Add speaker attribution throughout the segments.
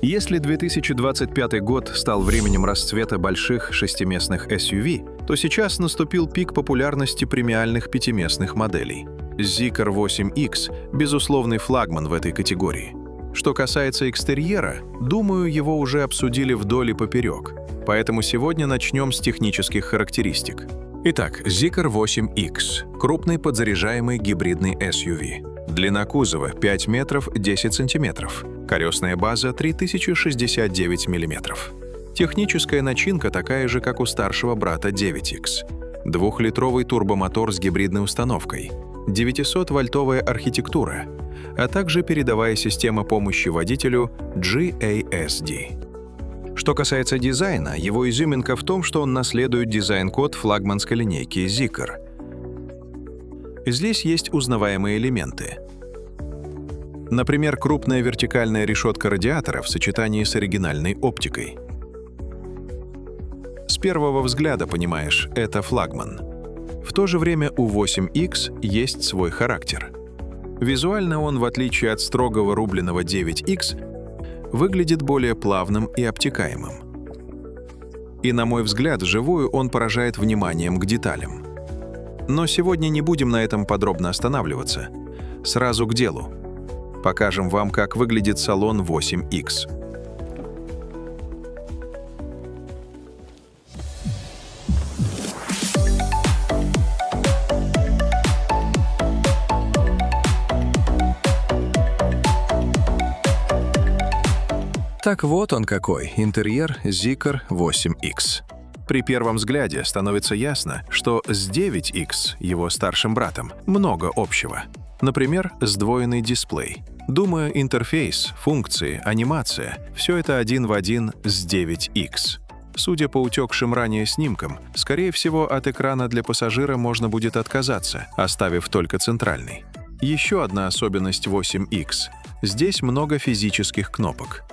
Speaker 1: Если 2025 год стал временем расцвета больших шестиместных SUV, то сейчас наступил пик популярности премиальных пятиместных моделей. Zeekr 8X – безусловный флагман в этой категории. Что касается экстерьера, думаю, его уже обсудили вдоль и поперек, поэтому сегодня начнем с технических характеристик. Итак, Zeekr 8X – крупный подзаряжаемый гибридный SUV. Длина кузова 5 метров 10 сантиметров. Колесная база 3069 мм. Техническая начинка такая же, как у старшего брата 9X. 2-литровый турбомотор с гибридной установкой, 900-вольтовая архитектура, а также передовая система помощи водителю GASD. Что касается дизайна, его изюминка в том, что он наследует дизайн-код флагманской линейки Zeekr. Здесь есть узнаваемые элементы. Например, крупная вертикальная решетка радиатора в сочетании с оригинальной оптикой. С первого взгляда понимаешь, это флагман. В то же время у 8X есть свой характер. Визуально он, в отличие от строгого рубленого 9X, выглядит более плавным и обтекаемым. И, на мой взгляд, вживую он поражает вниманием к деталям. Но сегодня не будем на этом подробно останавливаться. Сразу к делу. Покажем вам, как выглядит салон 8X. Так вот он какой, интерьер Zeekr 8X. При первом взгляде становится ясно, что с 9X, его старшим братом, много общего. Например, сдвоенный дисплей. Думаю, интерфейс, функции, анимация – все это один в один с 9X. Судя по утекшим ранее снимкам, скорее всего, от экрана для пассажира можно будет отказаться, оставив только центральный. Еще одна особенность 8X – здесь много физических кнопок.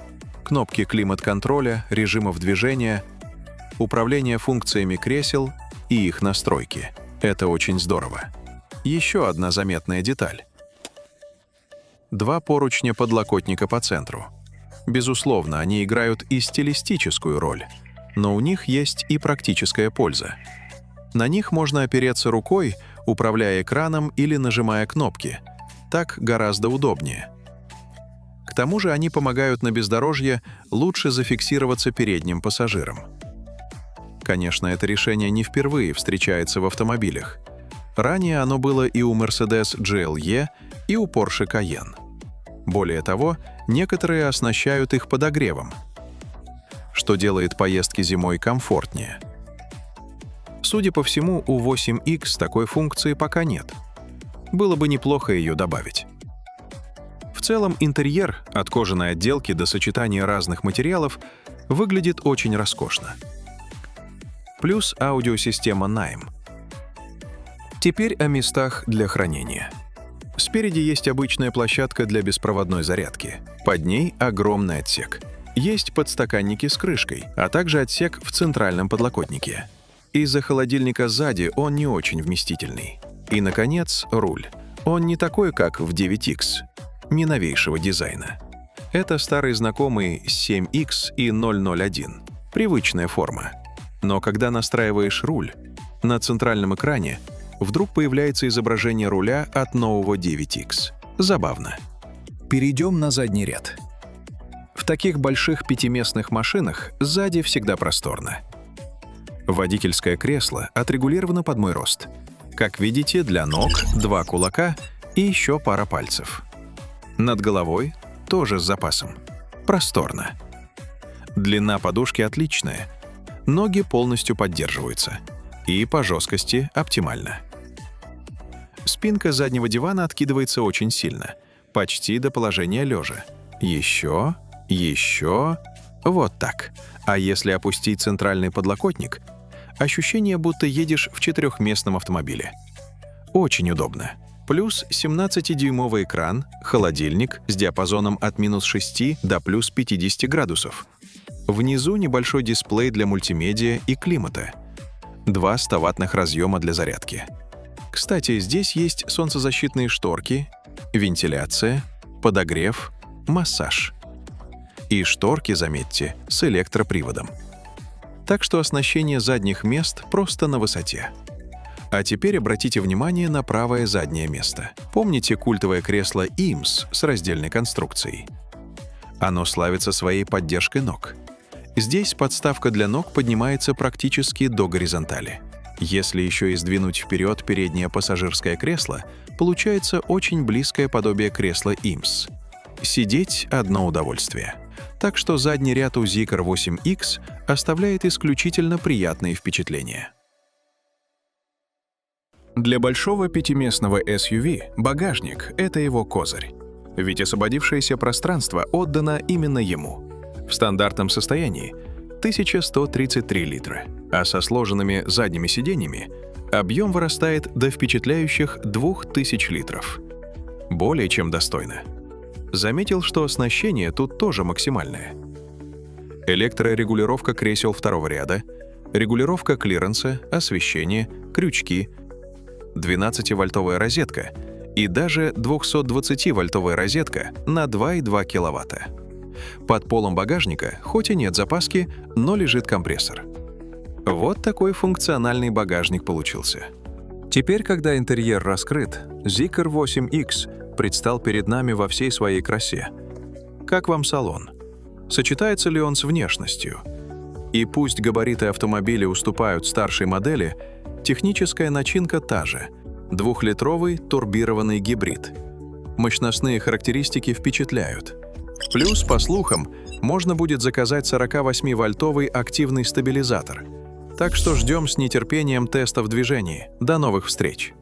Speaker 1: Кнопки климат-контроля, режимов движения, управление функциями кресел и их настройки. Это очень здорово. Еще одна заметная деталь. 2 поручня подлокотника по центру. Безусловно, они играют и стилистическую роль, но у них есть и практическая польза. На них можно опереться рукой, управляя экраном или нажимая кнопки. Так гораздо удобнее. К тому же они помогают на бездорожье лучше зафиксироваться передним пассажирам. Конечно, это решение не впервые встречается в автомобилях. Ранее оно было и у Mercedes GLE, и у Porsche Cayenne. Более того, некоторые оснащают их подогревом, что делает поездки зимой комфортнее. Судя по всему, у 8X такой функции пока нет. Было бы неплохо ее добавить. В целом, интерьер, от кожаной отделки до сочетания разных материалов, выглядит очень роскошно. Плюс аудиосистема NAIM. Теперь о местах для хранения. Спереди есть обычная площадка для беспроводной зарядки. Под ней огромный отсек. Есть подстаканники с крышкой, а также отсек в центральном подлокотнике. Из-за холодильника сзади он не очень вместительный. И, наконец, руль. Он не такой, как в 9X, не новейшего дизайна. Это старый знакомый 7X и 001. Привычная форма. Но когда настраиваешь руль, на центральном экране вдруг появляется изображение руля от нового 9X. Забавно. Перейдем на задний ряд. В таких больших пятиместных машинах сзади всегда просторно. Водительское кресло отрегулировано под мой рост. Как видите, для ног 2 кулака и еще пара пальцев. Над головой тоже с запасом. Просторно. Длина подушки отличная. Ноги полностью поддерживаются. И по жесткости оптимально. Спинка заднего дивана откидывается очень сильно, почти до положения лежа. Еще, вот так. А если опустить центральный подлокотник, ощущение, будто едешь в 4-местном автомобиле. Очень удобно. Плюс 17-дюймовый экран, холодильник с диапазоном от -6 до +50 градусов. Внизу небольшой дисплей для мультимедиа и климата. 2 100-ваттных разъема для зарядки. Кстати, здесь есть солнцезащитные шторки, вентиляция, подогрев, массаж. И шторки, заметьте, с электроприводом. Так что оснащение задних мест просто на высоте. А теперь обратите внимание на правое заднее место. Помните культовое кресло IMS с раздельной конструкцией? Оно славится своей поддержкой ног. Здесь подставка для ног поднимается практически до горизонтали. Если еще и сдвинуть вперед переднее пассажирское кресло, получается очень близкое подобие кресла IMS. Сидеть — одно удовольствие. Так что задний ряд у Zeekr 8X оставляет исключительно приятные впечатления. Для большого пятиместного SUV багажник — это его козырь. Ведь освободившееся пространство отдано именно ему. В стандартном состоянии 1133 литра, а со сложенными задними сиденьями объем вырастает до впечатляющих 2000 литров. Более чем достойно. Заметил, что оснащение тут тоже максимальное. Электрорегулировка кресел второго ряда, регулировка клиренса, освещение, крючки, 12-вольтовая розетка и даже 220-вольтовая розетка на 2,2 киловатта. Под полом багажника, хоть и нет запаски, но лежит компрессор. Вот такой функциональный багажник получился. Теперь, когда интерьер раскрыт, Zeekr 8X предстал перед нами во всей своей красе. Как вам салон? Сочетается ли он с внешностью? И пусть габариты автомобиля уступают старшей модели, техническая начинка та же — 2-литровый турбированный гибрид. Мощностные характеристики впечатляют. Плюс, по слухам, можно будет заказать 48-вольтовый активный стабилизатор. Так что ждем с нетерпением тестов движений. До новых встреч!